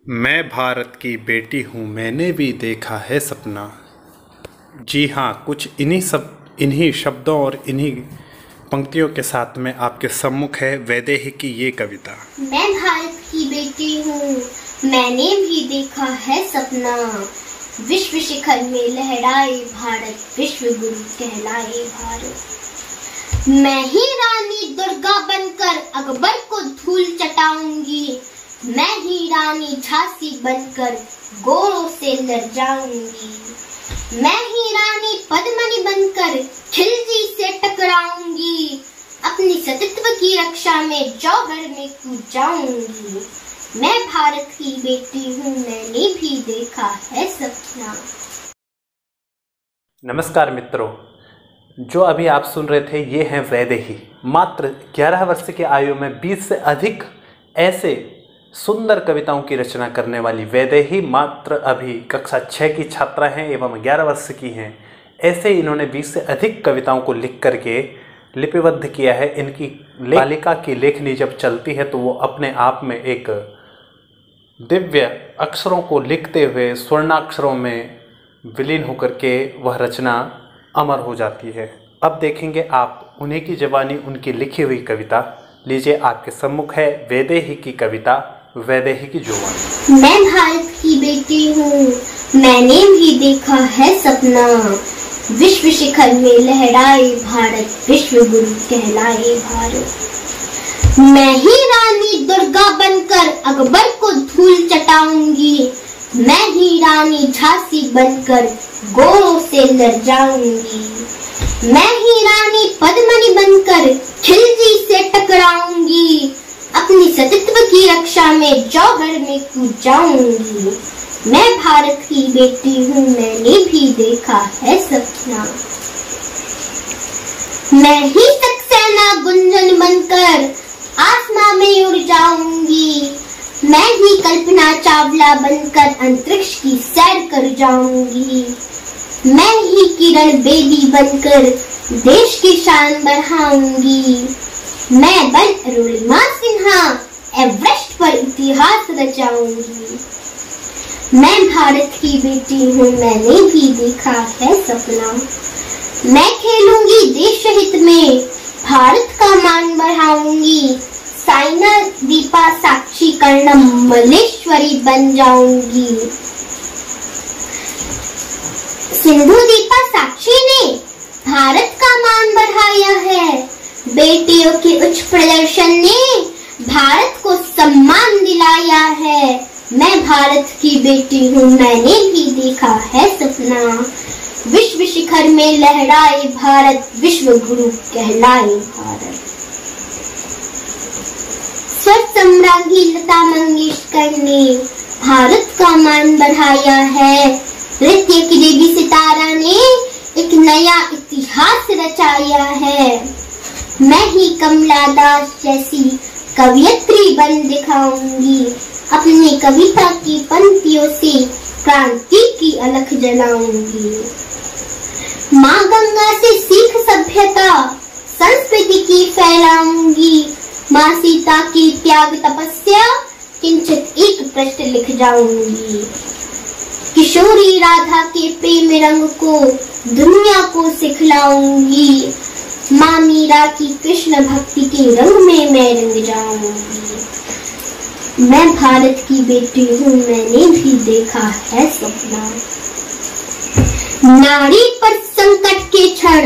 मैं भारत की बेटी हूँ, मैंने भी देखा है सपना। जी हाँ, कुछ इन्हीं शब्दों और इन्हीं पंक्तियों के साथ में आपके सम्मुख है वैदेही की ये कविता। मैं भारत की बेटी हूँ, मैंने भी देखा है सपना। विश्व शिखर में लहराए भारत, विश्व गुरु कहलाए भारत। मैं ही रानी दुर्गा बनकर अकबर को धूल चटाऊंगी। मैं ही रानी झांसी बनकर गोरों से लड़ जाऊंगी। मैं ही रानी पद्मिनी बनकर खिलजी से टकराऊंगी। अपनी सतीत्व की रक्षा में जौहर में कूद जाऊंगी। मैं भारत की बेटी हूँ, मैंने भी देखा है सपना। नमस्कार मित्रों, जो अभी आप सुन रहे थे ये हैं वैदेही। मात्र 11 वर्ष की आयु में 20 से अधिक ऐसे सुंदर कविताओं की रचना करने वाली वैदेही मात्र अभी कक्षा 6 की छात्रा हैं एवं 11 वर्ष की हैं। ऐसे इन्होंने 20 से अधिक कविताओं को लिख करके लिपिबद्ध किया है। इनकी बालिका की लेखनी जब चलती है तो वो अपने आप में एक दिव्य अक्षरों को लिखते हुए स्वर्णाक्षरों में विलीन होकर के वह रचना अमर हो जाती है। अब देखेंगे आप उन्हीं की ज़बानी उनकी लिखी हुई कविता। लीजिए, आपके सम्मुख है वैदेही की कविता, वैदेही की जुबान। मैं भारत की बेटी हूँ, मैंने भी देखा है सपना। विश्व शिखर में लहराए भारत, विश्व गुरु कहलाए भारत। मैं ही रानी दुर्गा बनकर अकबर को धूल चटाऊंगी। मैं ही रानी झांसी बनकर गोरों से लड़ जाऊंगी। मैं ही रानी पद्मिनी बनकर खिलजी से टकराऊंगी। अपनी सतीत्व की रक्षा में जौहर में कूद जाऊंगी। मैं भारत की बेटी हूँ, मैंने भी देखा है सपना। मैं ही सक्सेना गुंजन बनकर आसमां में उड़ जाऊंगी। मैं ही कल्पना चावला बनकर अंतरिक्ष की सैर कर जाऊंगी। मैं ही किरण बेदी बनकर देश की शान बढ़ाऊंगी। मैं बन अरुणिमा सिन्हा एवरेस्ट पर इतिहास रचाऊंगी। मैं भारत की बेटी हूँ, मैंने भी देखा है सपना। मैं खेलूंगी देश हित में, भारत का मान बढ़ाऊंगी। साइना दीपा साक्षी कर्णम मलेश्वरी बन जाऊंगी। सिंधु दीपा साक्षी ने भारत का मान बढ़ाया है। बेटियों के उच्च प्रदर्शन ने भारत को सम्मान दिलाया है। मैं भारत की बेटी हूँ, मैंने भी देखा है सपना। विश्व शिखर में लहराए भारत, विश्व गुरु कहलाए भारत। स्वर सम्राज्ञी लता मंगेशकर ने भारत का मान बढ़ाया है। नृत्य की देवी सितारा ने एक नया इतिहास रचाया है। मैं ही कमला दास जैसी कवियत्री बन दिखाऊंगी। अपनी कविता की पंक्तियों से क्रांति की अलख जलाऊंगी। माँ गंगा से सीख सभ्यता संस्कृति की फैलाऊंगी। माँ सीता की त्याग तपस्या किंचित एक पृष्ठ लिख जाऊंगी। किशोरी राधा के प्रेम रंग को दुनिया को सिखलाऊंगी। माँ मीरा की कृष्ण भक्ति के रंग में मैं रंग जाऊंगी। मैं भारत की बेटी हूँ, मैंने भी देखा है सपना। नारी पर संकट के क्षण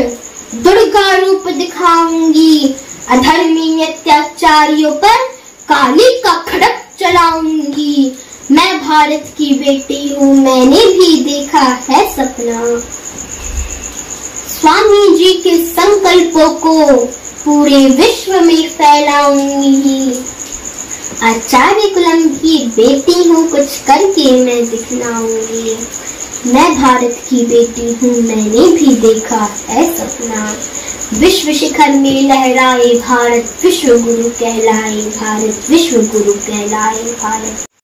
दुर्गा रूप दिखाऊंगी। अधर्मी अत्याचारियों पर काली का खड़क चलाऊंगी। मैं भारत की बेटी हूँ, मैंने भी देखा है सपना। स्वामी जी के संकल्पों को पूरे विश्व में फैलाऊंगी। आचार्य कुलम की बेटी हूँ, कुछ करके मैं दिखलाऊंगी। मैं भारत की बेटी हूँ, मैंने भी देखा है सपना। विश्व शिखर में लहराए भारत, विश्व गुरु कहलाए भारत, विश्व गुरु कहलाए भारत।